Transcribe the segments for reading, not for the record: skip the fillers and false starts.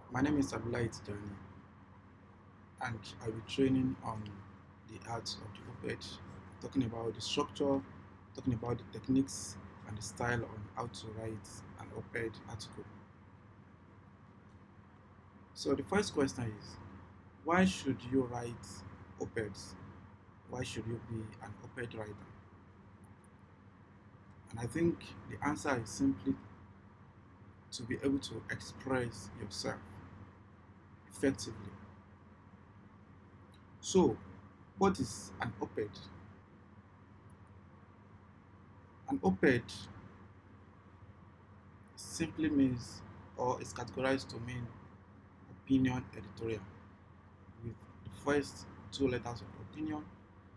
My name is Abdullah Journey, and I'll be training on the art of the op-ed, talking about the structure, talking about the techniques and the style on how to write an op-ed article. So the first question is, why should you write op-eds? Why should you be an op-ed writer? And I think the answer is simply to be able to express yourself effectively. So, what is an op-ed? An op-ed simply means or is categorized to mean opinion editorial, with the first two letters of opinion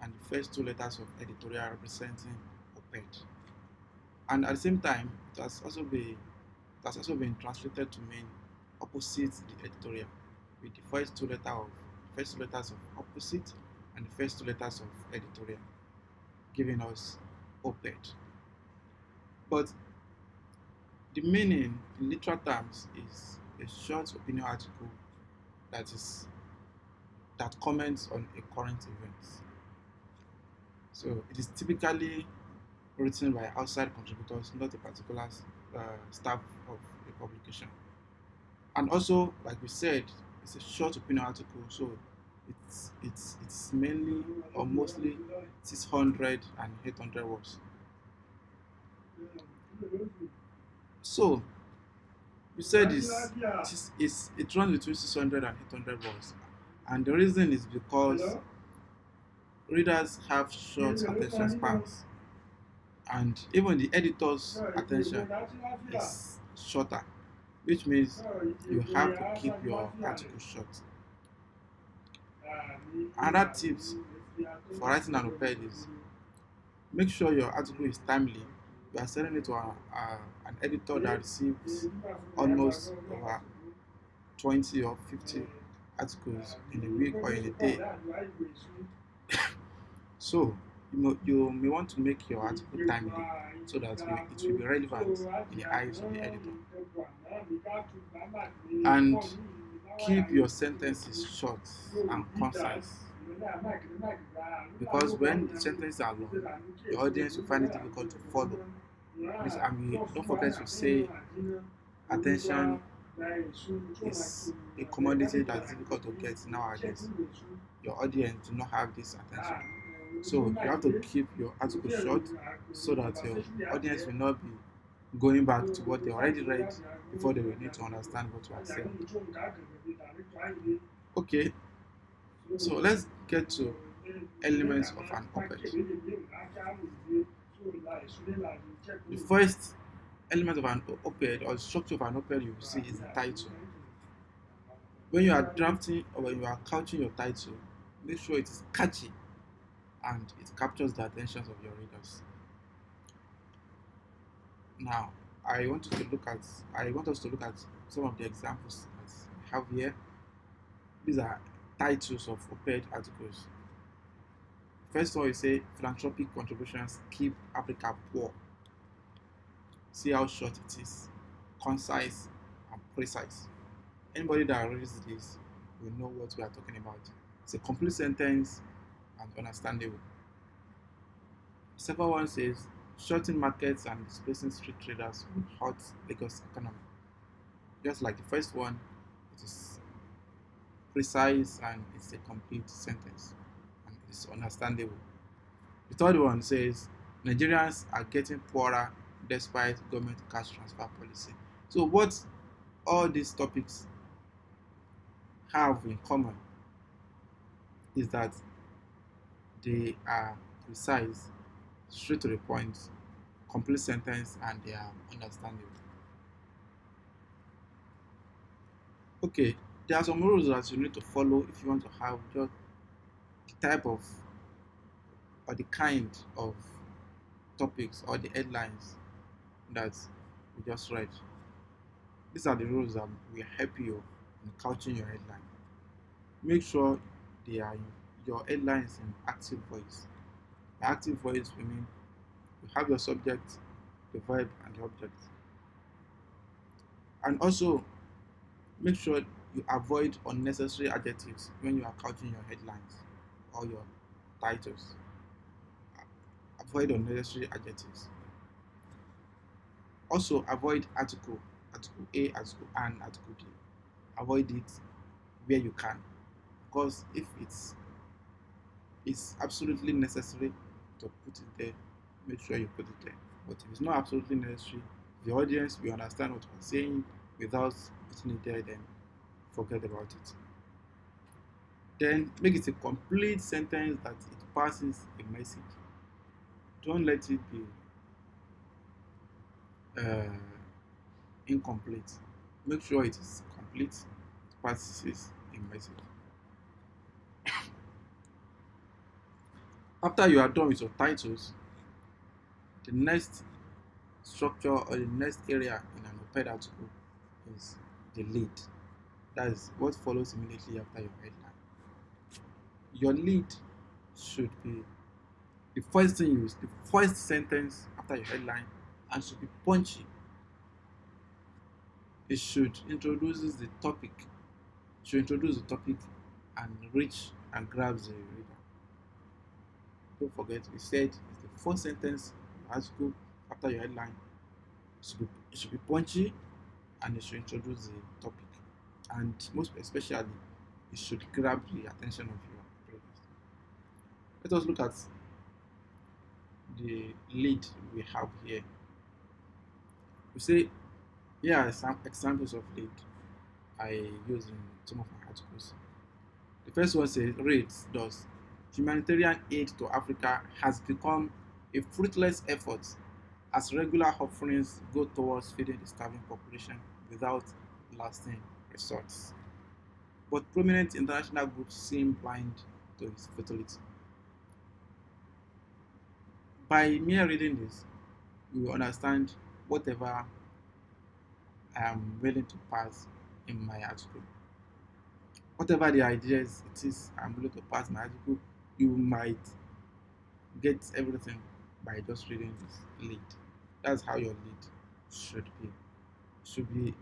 and the first two letters of editorial representing op-ed. And at the same time, it has also been translated to mean opposite the editorial, with the first two letters of opposite and the first two letters of editorial, giving us op-ed. But the meaning in literal terms is a short opinion article that comments on a current event. So it is typically written by outside contributors, not a particular staff of a publication. And also, like we said, it's a short opinion article, so it's mainly or mostly 600 and 800 words. So we said it runs between 600 and 800 words, and the reason is because readers have short attention spans, and even the editor's attention is shorter, which means you have to keep your article short. Another tips for writing an op-ed is make sure your article is timely. You are sending it to an editor that receives almost over 20 or 50 articles in a week or in a day. So you may want to make your article timely so that it will be relevant in the eyes of the editor. And keep your sentences short and concise, because when the sentences are long, the audience will find it difficult to follow. And don't forget to say attention is a commodity that's difficult to get nowadays. Your audience do not have this attention. So you have to keep your article short so that your audience will not be going back to what they already read before they will need to understand what you are saying. Okay, so let's get to elements of an op-ed. The first element of an op-ed or structure of an op-ed you will see is the title. When you are drafting or when you are couching your title, make sure it is catchy and it captures the attention of your readers. Now, I want us to look at some of the examples that I have here. These are titles of op-ed articles. First one, you say philanthropic contributions keep Africa poor. See how short it is, concise and precise. Anybody that reads this will know what we are talking about. It's a complete sentence and understandable. The second one says shorting markets and displacing street traders will hurt Lagos economy. Just like the first one, it is precise and it's a complete sentence and it's understandable. The third one says Nigerians are getting poorer despite government cash transfer policy. So what all these topics have in common is that they are precise, straight to the point, complete sentence, and they are understandable. Okay, there are some rules that you need to follow if you want to have just the type of or the kind of topics or the headlines that we just read. These are the rules that will help you in couching your headline. Make sure your headline is in active voice. By active voice, we mean you have your subject, the verb, and the object. And also make sure you avoid unnecessary adjectives when you are couching your headlines or your titles. Avoid unnecessary adjectives. Also, avoid article A, article and article B. Avoid it where you can, because if it's absolutely necessary to put it there, make sure you put it there. But if it's not absolutely necessary, the audience will understand what you're saying without putting it there, then forget about it. Then make it a complete sentence that it passes a message. Don't let it be uh, incomplete. Make sure it is complete, it passes a message. After you are done with your titles, the next structure or the next area in an op-ed article is the lead. That is what follows immediately after your headline. Your lead should be the first thing you use, the first sentence after your headline, and should be punchy. It should introduce the topic, and reach and grabs the reader. Don't forget, we said it's the first sentence in the article after your headline. It should be punchy, and it should introduce the topic, and most especially it should grab the attention of your readers. Let us look at the lead we have here. We say here are some examples of lead I use in some of my articles. The first one says, reads thus: humanitarian aid to Africa has become a fruitless effort as regular offerings go towards feeding the starving population without lasting results. But prominent international groups seem blind to its futility. By mere reading this, you will understand whatever I am willing to pass in my article. Whatever the ideas it is I'm willing to pass in my article, you might get everything by just reading this lead. That's how your lead should be.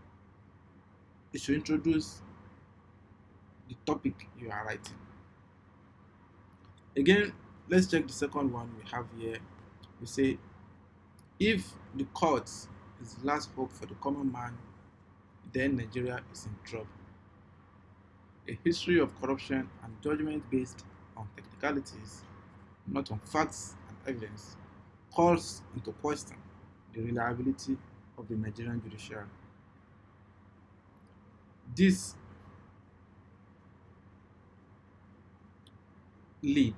It should introduce the topic you are writing. Again, let's check the second one we have here. We say, if the courts is the last hope for the common man, then Nigeria is in trouble. A history of corruption and judgment based on technicalities, not on facts and evidence, calls into question the reliability of the Nigerian judiciary. This lead,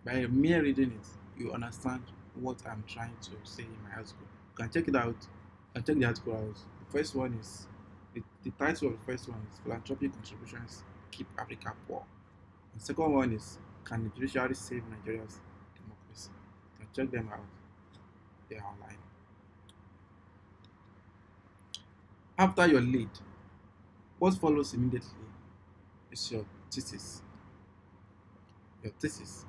by mere reading it, you understand what I'm trying to say in my article. You can check it out. You can check the article out. The first one is the title of the first one is Philanthropic Contributions Keep Africa Poor. The second one is, Can the Judiciary Save Nigeria's Democracy? You can check them out. They are online. After your lead, what follows immediately is your thesis. Your thesis.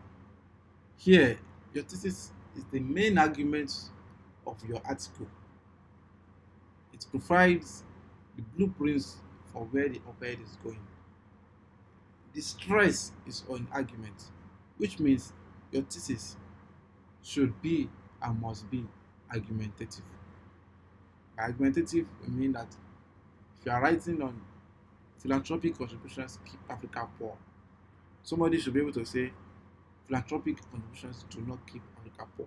Here, your thesis is the main argument of your article. It provides the blueprints for where the op-ed is going. The stress is on argument, which means your thesis should be and must be argumentative. By argumentative, we mean that if you are writing on philanthropic contributions keep Africa poor, somebody should be able to say philanthropic contributions do not keep Africa poor.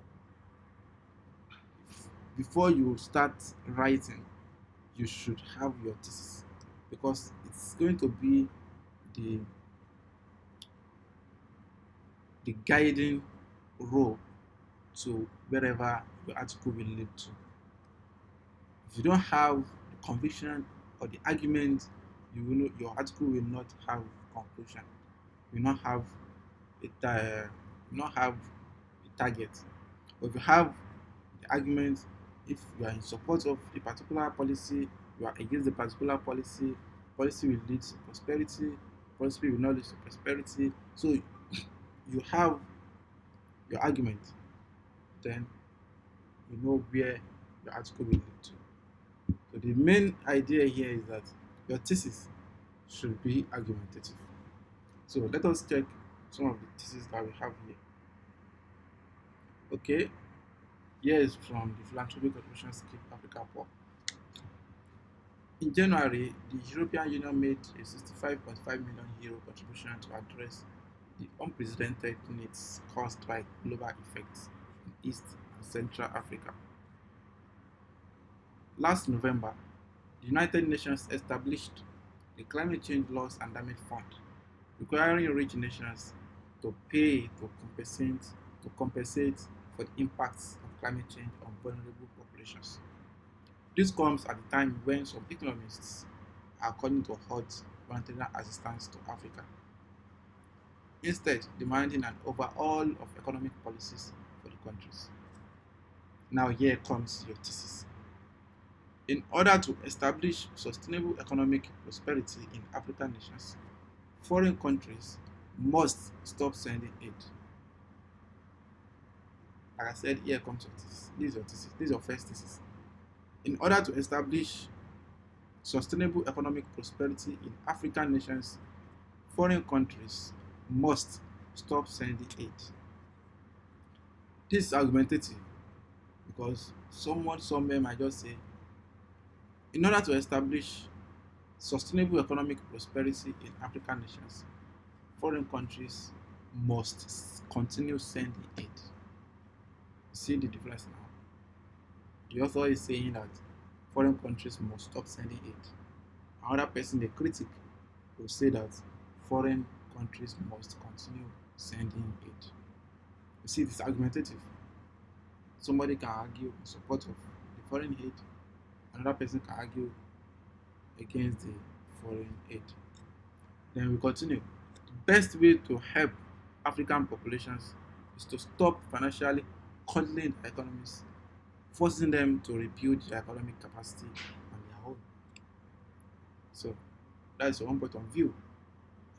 Before you start writing, you should have your thesis, because it's going to be the guiding role to wherever your article will lead to. If you don't have the conviction or the argument, your article will not have conclusion. You will not have a target. But if you have the argument, if you are in support of a particular policy, you are against the particular policy, policy will lead to prosperity, prosperity will not lead to prosperity. So you have your argument, then you know where your article will lead to. So the main idea here is that your thesis should be argumentative. So let us check some of the theses that we have here. Okay, here is from the Philanthropic Contribution Scheme Africa Poor. In January, the European Union made a €65.5 million contribution to address the unprecedented needs caused by global effects in East and Central Africa. Last November, the United Nations established the Climate Change Loss and Damage Fund, requiring rich nations to pay to compensate for the impacts of climate change on vulnerable populations. This comes at a time when some economists are calling to halt humanitarian assistance to Africa, instead demanding an overhaul of economic policies for the countries. Now here comes your thesis. In order to establish sustainable economic prosperity in African nations, foreign countries must stop sending aid. Like I said, here comes your thesis. This is your thesis. This is your first thesis. In order to establish sustainable economic prosperity in African nations, foreign countries must stop sending aid. This is argumentative because someone somewhere might just say, in order to establish sustainable economic prosperity in African nations, foreign countries must continue sending aid. See the difference now? The author is saying that foreign countries must stop sending aid. Another person, the critic, will say that foreign countries must continue sending aid. You see, this is argumentative. Somebody can argue in support of the foreign aid, another person can argue against the foreign aid. Then we continue. The best way to help African populations is to stop financially coddling their economies, forcing them to rebuild their economic capacity on their own. So that's one point of view.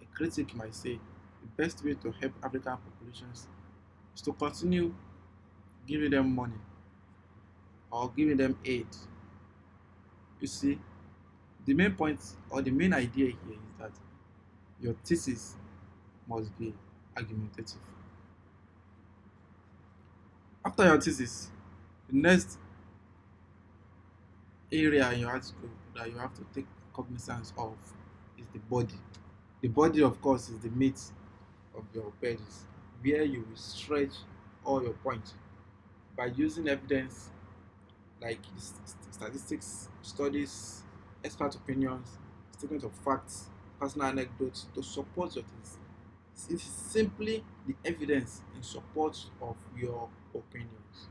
A critic might say the best way to help African populations is to continue giving them money or giving them aid. You see, the main point or the main idea here is that your thesis must be argumentative. After your thesis, the next area in your article that you have to take cognizance of is the body. The body, of course, is the meat of your pages, where you will stretch all your points by using evidence like statistics, studies, expert opinions, statement of facts, personal anecdotes to support your thesis. It is simply the evidence in support of your opinions.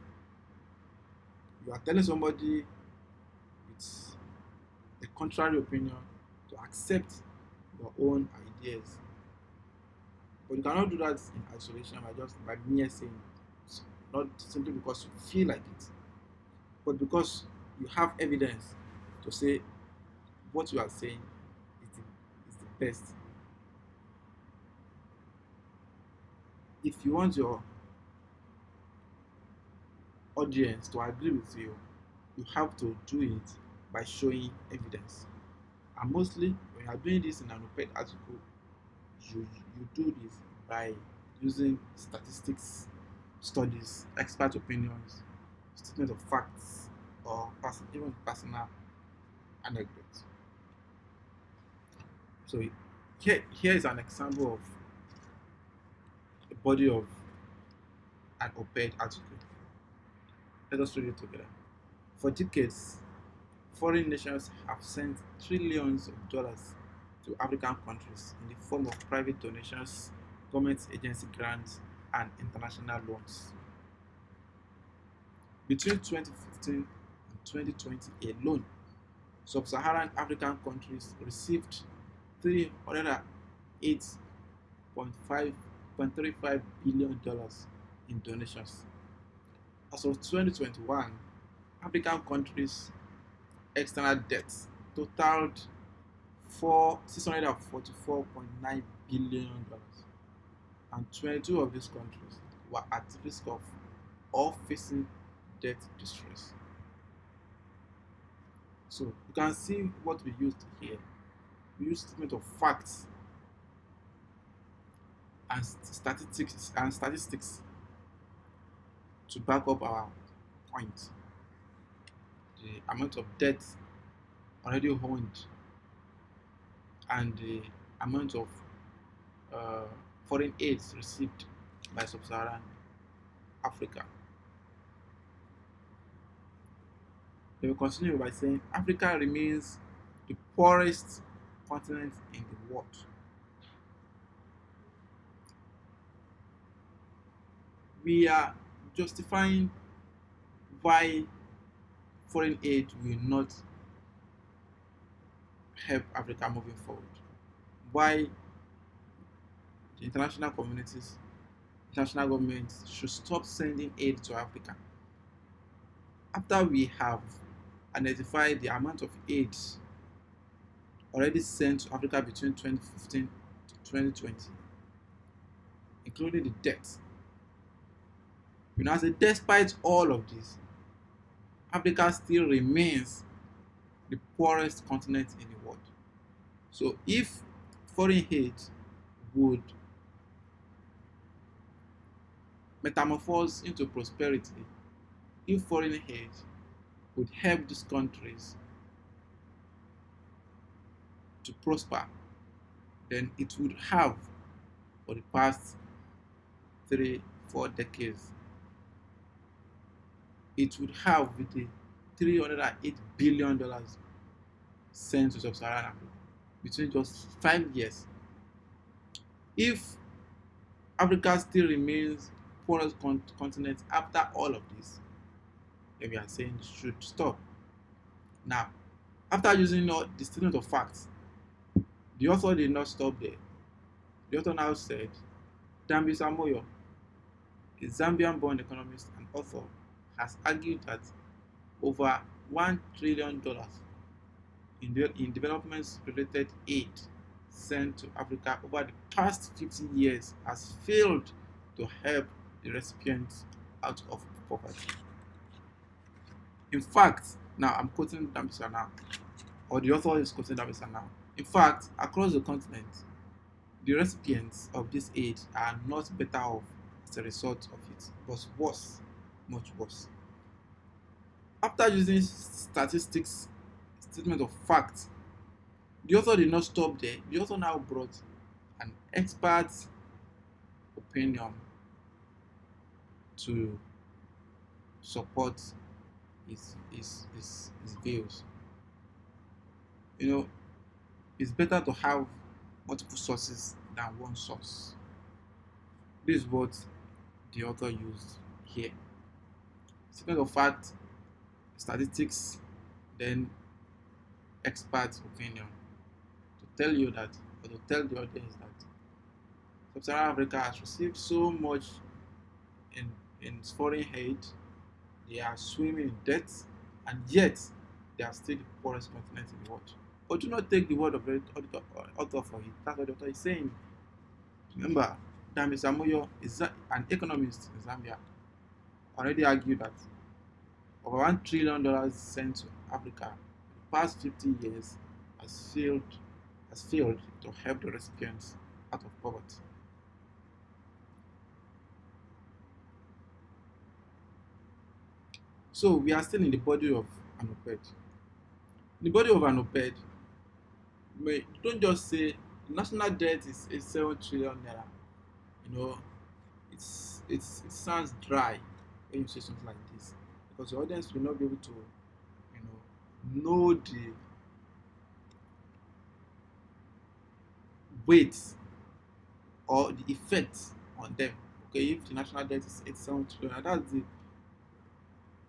You are telling somebody with a contrary opinion to accept your own ideas. But you cannot do that in isolation by mere saying it. Not simply because you feel like it, but because you have evidence to say what you are saying is the best. If you want your audience to agree with you, you have to do it by showing evidence. And mostly, when you are doing this in an op-ed article, you do this by using statistics, studies, expert opinions, statement of facts, or even personal anecdotes. So here is an example of the body of an op-ed article. Let us read it together. For decades, foreign nations have sent trillions of dollars to African countries in the form of private donations, government agency grants, and international loans. Between 2015 and 2020 alone, sub-Saharan African countries received $308.35 billion in donations. As of 2021, African countries' external debts totaled $644.9 billion, and 22 of these countries were at risk of or facing debt distress. So you can see what we used here. We use statement of facts and statistics to back up our point. The amount of debt already owned and the amount of uh, foreign aids received by sub-Saharan Africa. They will continue by saying Africa remains the poorest continent in the world. We are justifying why foreign aid will not help Africa moving forward. Why the international communities, international governments should stop sending aid to Africa. After we have identified the amount of aid already sent to Africa between 2015 to 2020, including the debt. You know, as a despite all of this, Africa still remains the poorest continent in the world. So if foreign aid would metamorphose into prosperity, if foreign aid would help these countries to prosper, then it would have for the past 3-4 decades. It would have with the $308 billion sent to sub-Saharan Africa between just 5 years. If Africa still remains poorest continent after all of this, then we are saying it should stop. Now, after using all the statement of facts, the author did not stop there. The author now said, Dambi Samoyo, a Zambian-born economist and author, has argued that over $1 trillion in development-related aid sent to Africa over the past 50 years has failed to help the recipients out of poverty. In fact, now I'm quoting Dambisa now, or the author is quoting Dambisa now. In fact, across the continent, the recipients of this aid are not better off as a result of it, but worse, much worse. After using statistics, statement of facts, the author did not stop there. The author now brought an expert's opinion to support his views. You know, it's better to have multiple sources than one source. This is what the author used here. Statement of fact, statistics, then expert opinion to tell you that, or to tell the audience that Sub-Saharan Africa has received so much in foreign aid, they are swimming in debt, and yet they are still the poorest continent in the world. But do not take the word of the author for it. That's what the author is saying. Remember, Dami Samoyo is an economist in Zambia. Already argued that over $1 trillion sent to Africa in the past 50 years has failed to help the recipients out of poverty. So we are still in the body of an op-ed. In the body of an op-ed, don't just say national debt is 7 trillion naira. You know, it sounds dry when you say something like this, because the audience will not be able to, know the weight or the effect on them. Okay, if the national debt is 7 trillion,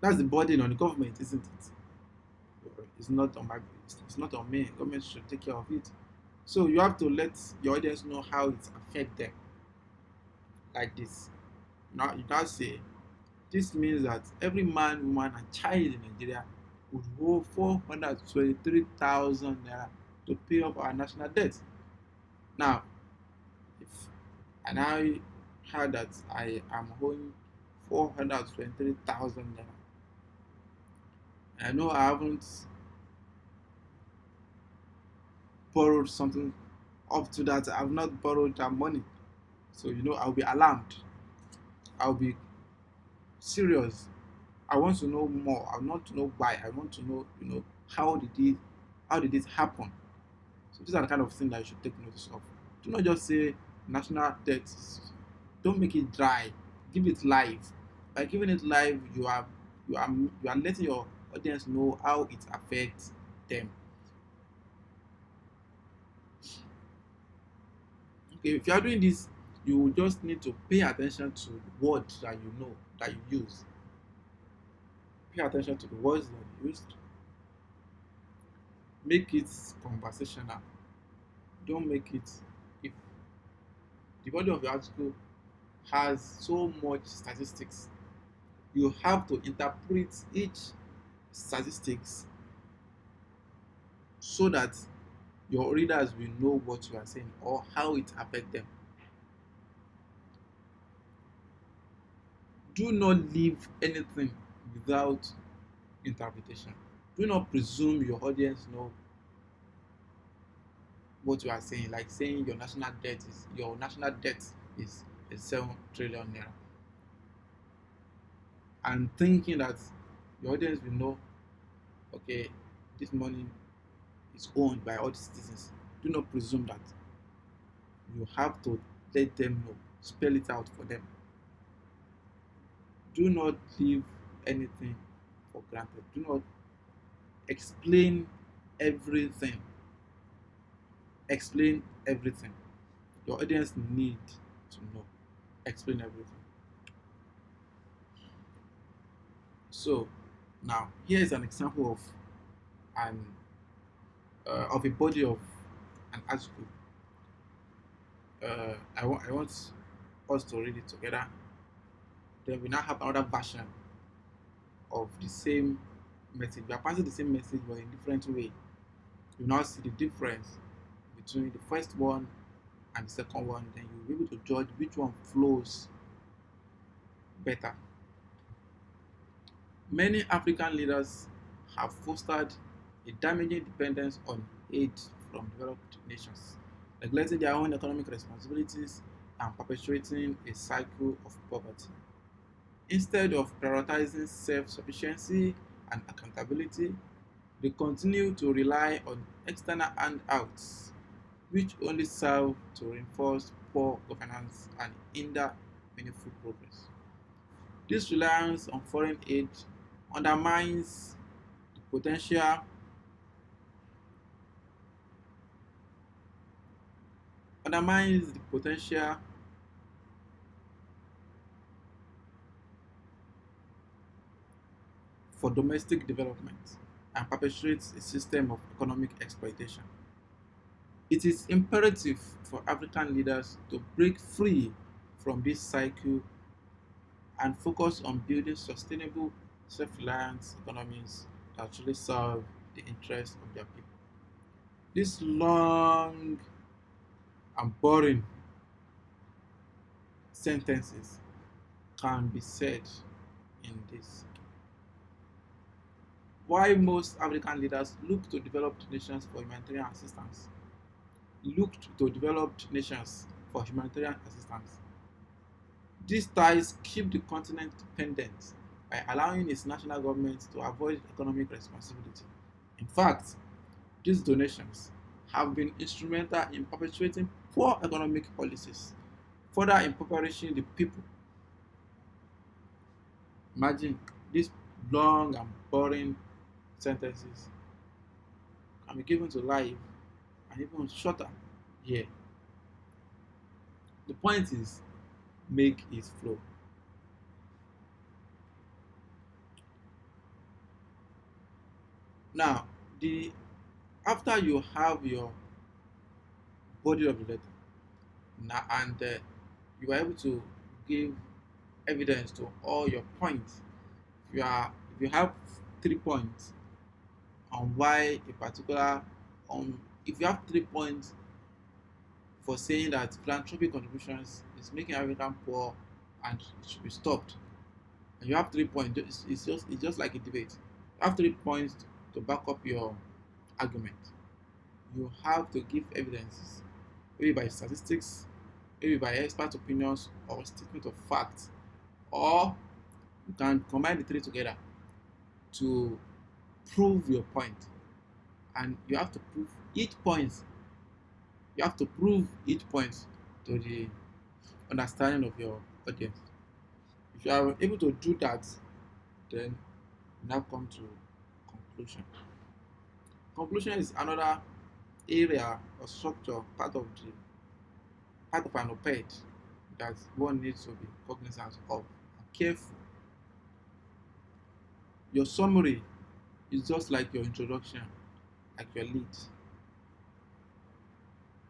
that's the burden on the government, isn't it? It's not on it's not on me. Government should take care of it. So you have to let your audience know how it affects them. Like this. Now you can say this means that every man, woman, and child in Nigeria would owe 423,000 naira to pay off our national debt. Now, and I heard that I am owing 423,000 naira. I know I haven't borrowed something up to that. I've not borrowed that money. So I'll be alarmed. I'll be serious. I want to know more. I want to know why. I want to know, how did it happen? So these are the kind of things that you should take notice of. Do not just say national debt. Don't make it dry. Give it life. By giving it life, you are letting your audience know how it affects them. Okay, if you are doing this, you will just need to pay attention to the words that that you use. Pay attention to the words that you used. Make it conversational. Don't make it, if the body of your article has so much statistics, you have to interpret each statistics so that your readers will know what you are saying or how it affects them. Do not leave anything without interpretation. Do not presume your audience know what you are saying, like saying your national debt is 7 trillion naira, and thinking that your audience will know, okay, this money is owned by all the citizens. Do not presume that. You have to let them know, spell it out for them. Do not leave anything for granted. Do not explain everything. Explain everything. Your audience need to know. Explain everything. So now here is an example of a body of an article. I want us to read it together. Then we now have another version of the same message. We are passing the same message but in different way. You now see the difference between the first one and the second one. Then you'll be able to judge which one flows better. Many African leaders have fostered a damaging dependence on aid from developed nations, neglecting their own economic responsibilities and perpetuating a cycle of poverty. Instead of prioritizing self-sufficiency and accountability, they continue to rely on external handouts, which only serve to reinforce poor governance and hinder meaningful progress. This reliance on foreign aid undermines the potential undermines the potential for domestic development and perpetuates a system of economic exploitation. It is imperative for African leaders to break free from this cycle and focus on building sustainable, self-reliant economies that truly serve the interests of their people. These long and boring sentences can be said in this. Why most African leaders look to developed nations for humanitarian assistance? These ties keep the continent dependent by allowing its national government to avoid economic responsibility. In fact, these donations have been instrumental in perpetuating poor economic policies, further impoverishing the people. Imagine these long and boring sentences can be given to life and even shorter here. The point is, make it flow. Now, after you have your body of the letter, now and you are able to give evidence to all your points. If you have 3 points on why a particular if you have 3 points for saying that philanthropic contributions is making African poor and it should be stopped, and you have 3 points, it's just like a debate. You have 3 points to back up your argument. you have to give evidences, maybe by statistics, maybe by expert opinions or statement of facts, or you can combine the three together to prove your point. And you have to prove each point. You have to prove each point to the understanding of your audience. If you are able to do that, then you now come to conclusion. Conclusion is another area or structure, part of an op-ed that one needs to be cognizant of and careful. Your summary is just like your introduction, like your lead.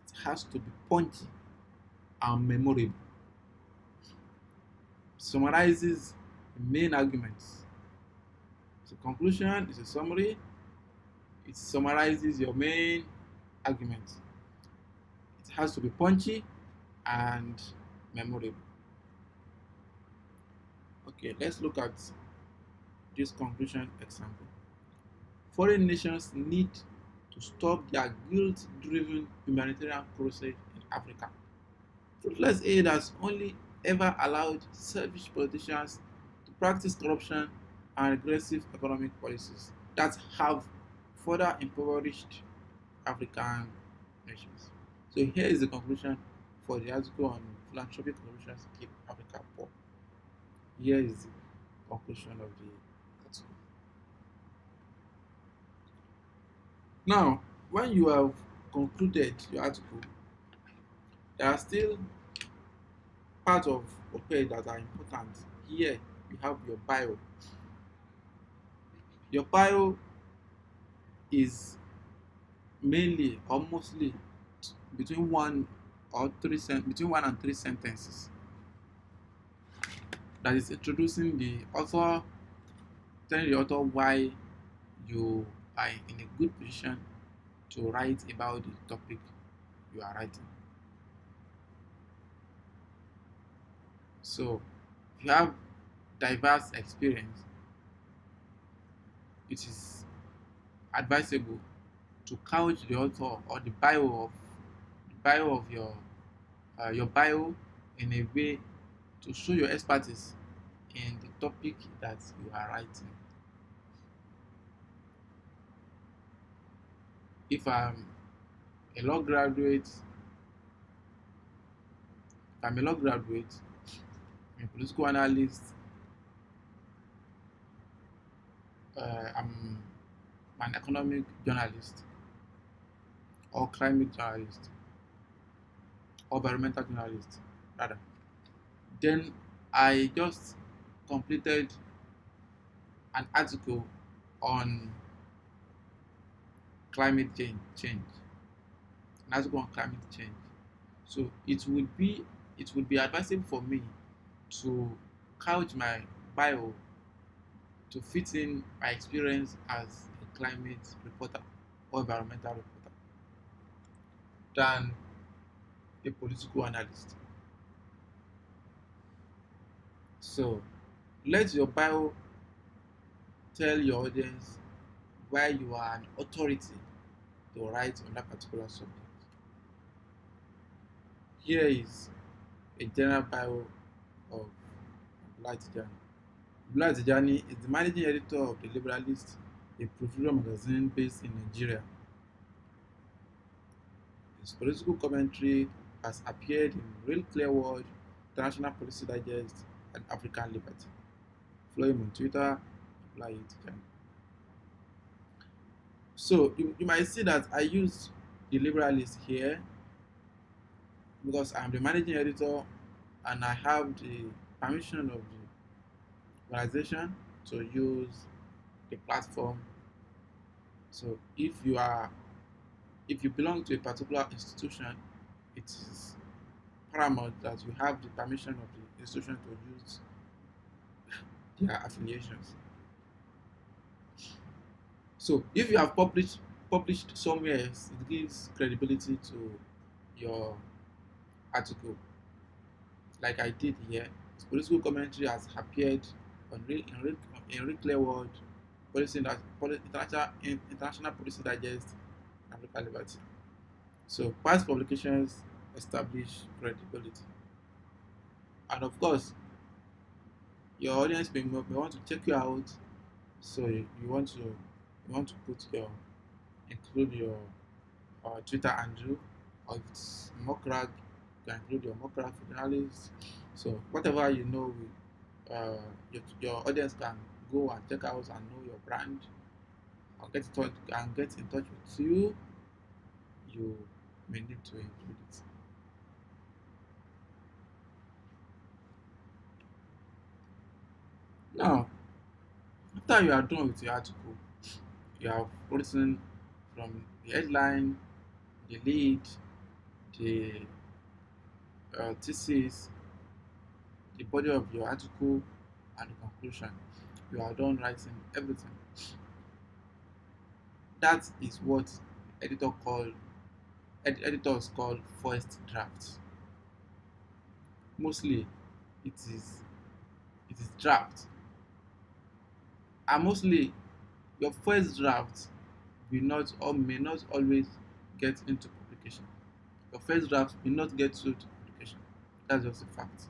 It has to be punchy and memorable. Summarizes the main arguments. So conclusion is a summary. It summarizes your main arguments. It has to be punchy and memorable. Okay, let's look at this conclusion example. Foreign nations need to stop their guilt-driven humanitarian crusade in Africa. Fruitless aid has only ever allowed selfish politicians to practice corruption and aggressive economic policies that have further impoverished African nations. So here is the conclusion for the article on philanthropic solutions keep Africa poor. Here is the conclusion of the article. Now, when you have concluded your article, there are still parts of op-ed that are important. Here you have your bio. Your bio is mainly or mostly between one and three sentences. That is introducing the author, telling the author why you are in a good position to write about the topic you are writing. So, if you have diverse experience, it is advisable to couch the author or the bio of your bio in a way to show your expertise in the topic that you are writing. If I'm a law graduate, I'm a political analyst, I'm an economic journalist, or climate journalist, or environmental journalist, rather. Then I just completed an article on climate change. An article on climate change. So it would be advisable for me to couch my bio to fit in my experience as a climate reporter or environmental reporter than a political analyst. So let your bio tell your audience why you are an authority to write on that particular subject. Here is a general bio of Abdullah Tijani. Abdullah Tijani is the managing editor of The Liberalist, a professional magazine based in Nigeria. His political commentary has appeared in Real Clear World, International Policy Digest, and African Liberty. Follow him on Twitter, Abdullah Tijani. So you might see that I use The Liberalist here because I'm the managing editor and I have the permission of the organization to use the platform. So if you belong to a particular institution, it is paramount that you have the permission of the institution to use their affiliations. So if you have published somewhere else, it gives credibility to your article. Like I did here, his political commentary has appeared in Real Clear World, International Policy Digest, African liberty. So past publications establish credibility. And of course, your audience may want to check you out. So you want to include your Twitter handle, or if it's Mokrak, you can include your Mokrak journalists. So whatever your audience can go and check out and know your brand and get in touch with you, you may need to include it. Now, after you are done with your article, you have written from the headline, the lead, the thesis, the body of your article, and the conclusion. You are done writing everything. That is what editors call first draft. Mostly, it is draft, and mostly your first draft will not or may not always get into publication. Your first draft may not get to publication. That's just a fact.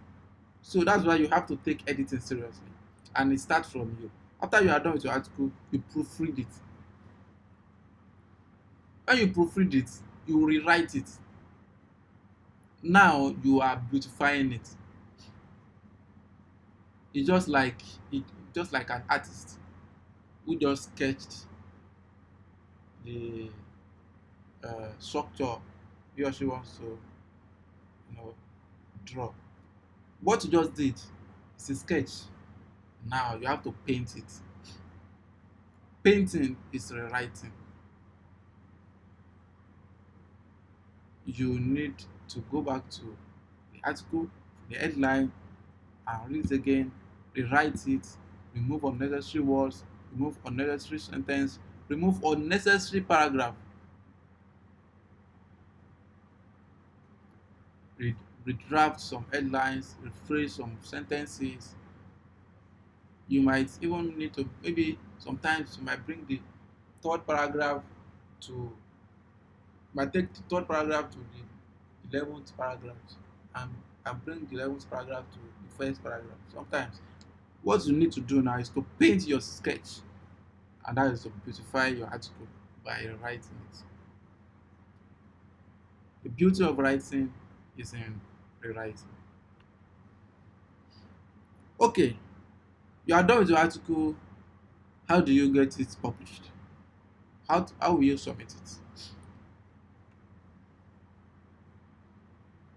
So that's why you have to take editing seriously, and it starts from you. After you are done with your article, you proofread it. When you proofread it, you rewrite it. Now you are beautifying it. It's just like an artist who just sketched the structure he or she wants to draw. What you just did is a sketch. Now you have to paint it. Painting is rewriting. You need to go back to the article, the headline, and read it again, rewrite it, remove unnecessary words, remove unnecessary sentence, remove unnecessary paragraph, redraft some headlines, rephrase some sentences. You might even need to, maybe sometimes you might bring the third paragraph to might take the third paragraph to the 11th paragraph, and bring the 11th paragraph to the first paragraph. Sometimes what you need to do now is to paint your sketch, and that is to beautify your article by writing it. The beauty of writing is in rewriting. Okay, you are done with your article. How do you get it published? How will you submit it?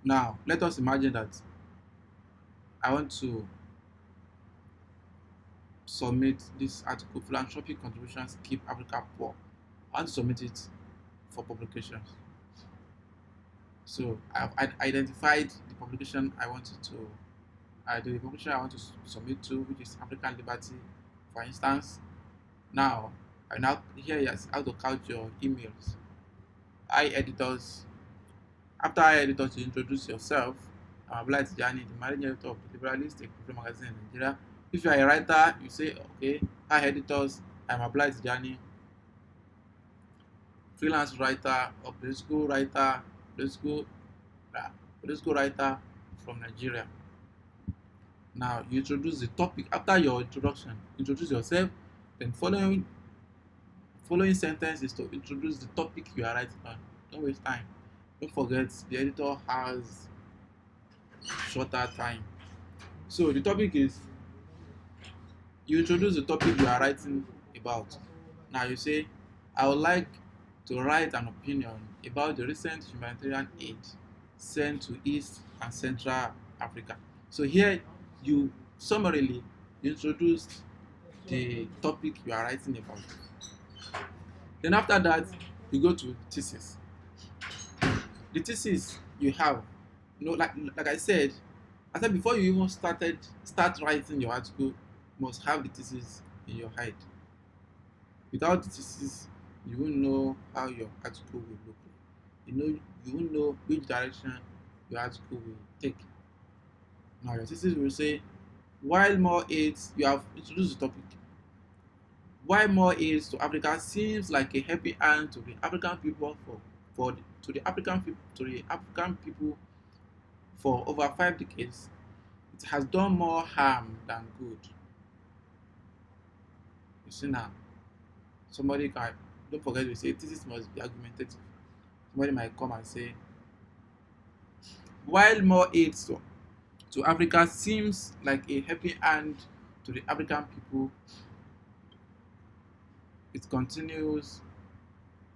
Now, let us imagine that I want to submit this article, Philanthropic Contributions Keep Africa Poor. I want to submit it for publications. So I've identified the publication I wanted to, the publication I want to submit to, which is African Liberty, for instance. Now, here is how to count your emails. Hi editors. After hi editors, you introduce yourself. I'm Abdullahi Tijani, the managing editor of the Liberalist, a cultural magazine in Nigeria. If you are a writer, you say, okay, hi editors, I'm Abdullahi Tijani, freelance writer or political writer from Nigeria. Now you introduce the topic. After your introduction, introduce yourself. Then following sentence is to introduce the topic you are writing on. Don't waste time. Don't forget the editor has shorter time. So the topic is, you introduce the topic you are writing about. Now you say, I would like to write an opinion about the recent humanitarian aid sent to East and Central Africa. So here you summarily introduce the topic you are writing about. Then after that, you go to thesis. The thesis you have, like I said before you even start writing your article, you must have the thesis in your head. Without the thesis, you won't know how your article will look like. You won't know which direction your article will take. Now your thesis will say, while more aids, you have introduced the topic. Why more aids to Africa seems like a helping hand to the African people to the African people for over 5 decades. It has done more harm than good. You see now, somebody can don't forget we say thesis must be argumentative. Somebody might come and say, while more aids to Africa seems like a helping hand to the African people, it continues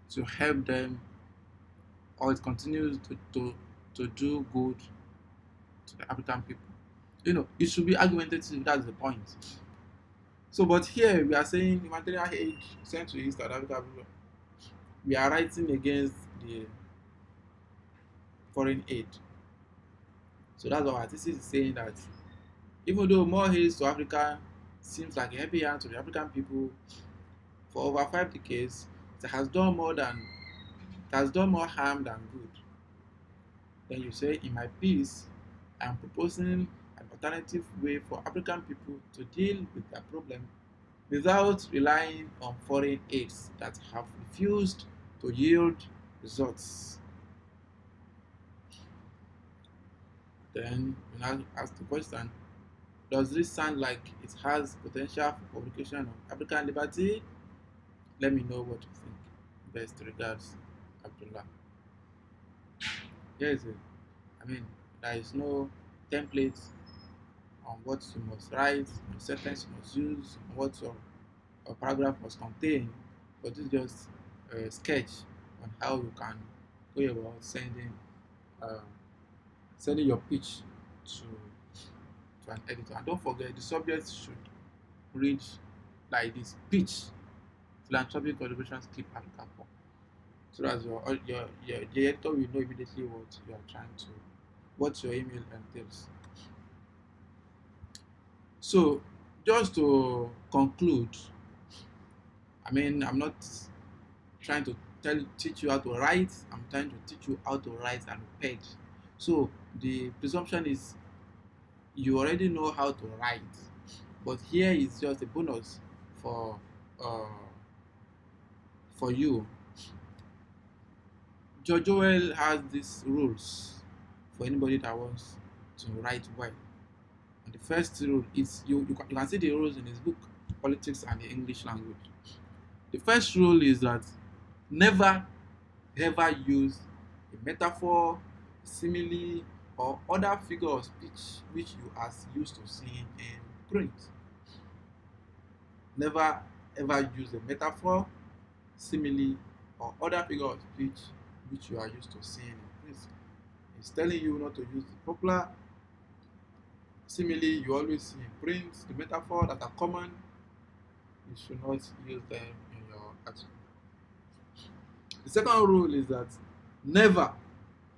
to help them, or it continues to do good to the African people. It should be argumentative, that's the point. So, but here we are saying humanitarian aid sent to East Africa, we are writing against the foreign aid. So that's what our thesis is saying, that even though more aid to Africa seems like a happy hand to the African people for over 5 decades, it has done more harm than good. Then you say, in my piece, I am proposing an alternative way for African people to deal with their problem without relying on foreign aids that have refused to yield results. Then you now ask the question, does this sound like it has potential for publication of African liberty? Let me know what you think. Best regards, Abdullah. Here is it. There is no template on what you must write, on sentence you must use, on what your paragraph must contain, but this is just a sketch on how you can go about sending your pitch to an editor. And don't forget, the subject should read like this: pitch, philanthropic contributions, keep Africa poor. So that the editor will know immediately what you are trying to, what your email entails. So, just to conclude, I'm not trying to teach you how to write. I'm trying to teach you how to write an op-ed. So the presumption is you already know how to write, but here is just a bonus for you. George Orwell has these rules for anybody that wants to write well. And the first rule is you can see the rules in his book, Politics and the English Language. The first rule is that never ever use a metaphor, simile, or other figure of speech which you are used to seeing in print. Never ever use a metaphor, simile, or other figure of speech which you are used to seeing in print. It's telling you not to use the popular simile you always see in print, the metaphor that are common. You should not use them in your article. The second rule is that never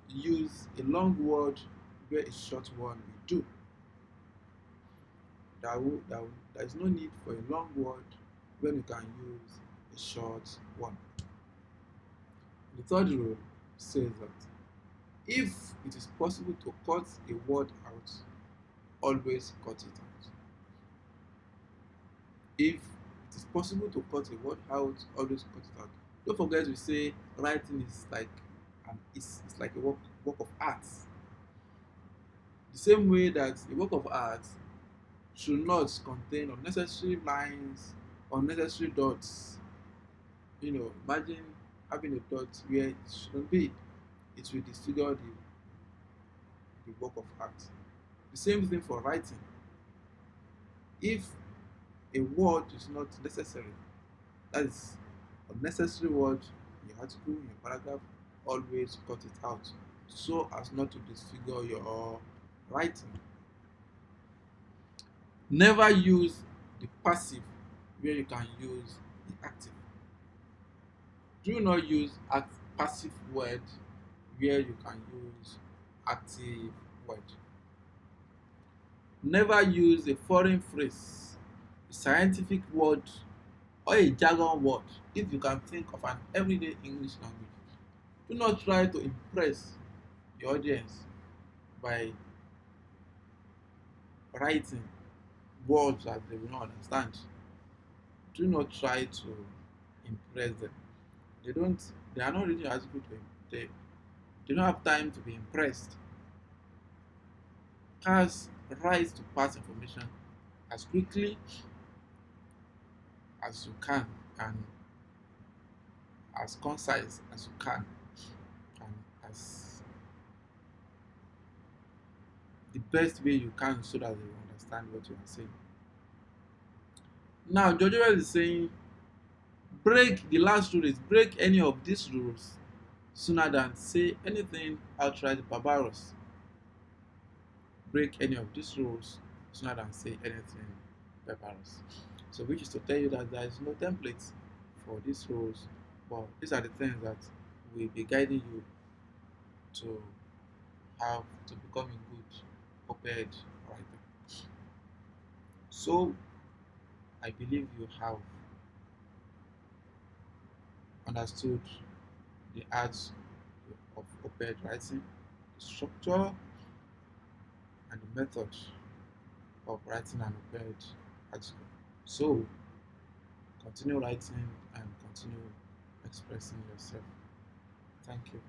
use a long word where a short one will do. There is no need for a long word when you can use a short one. The third rule says that if it is possible to cut a word out, always cut it out. If it is possible to cut a word out, always cut it out. Don't forget to say writing is like it's like a work of art. The same way that a work of art should not contain unnecessary lines, unnecessary dots. Imagine having a dot where it shouldn't be. It will disfigure the work of art. The same thing for writing. If a word is not necessary, that is unnecessary word in your article, in your paragraph, always cut it out so as not to disfigure your writing. Never use the passive where you can use the active. Do not use passive word where you can use active word. Never use a foreign phrase, a scientific word, or a jargon word if you can think of an everyday English language. Do not try to impress the audience by writing words that they will not understand. Do not try to impress them. They don't. They are not reading your article to. They don't have time to be impressed. Cast rise to pass information as quickly as you can and as concise as you can and as the best way you can so that they understand what you are saying. Now, George Orwell is saying, break the last rule is break any of these rules sooner than say anything outright barbarous. Break any of these rules sooner than say anything barbarous. So, which is to tell you that there is no template for these rules, but these are the things that will be guiding you to have to become a good op-ed writer. So, I believe you have understood the art of op-ed writing, the structure and the method of writing an op-ed article. So continue writing and continue expressing yourself. Thank you.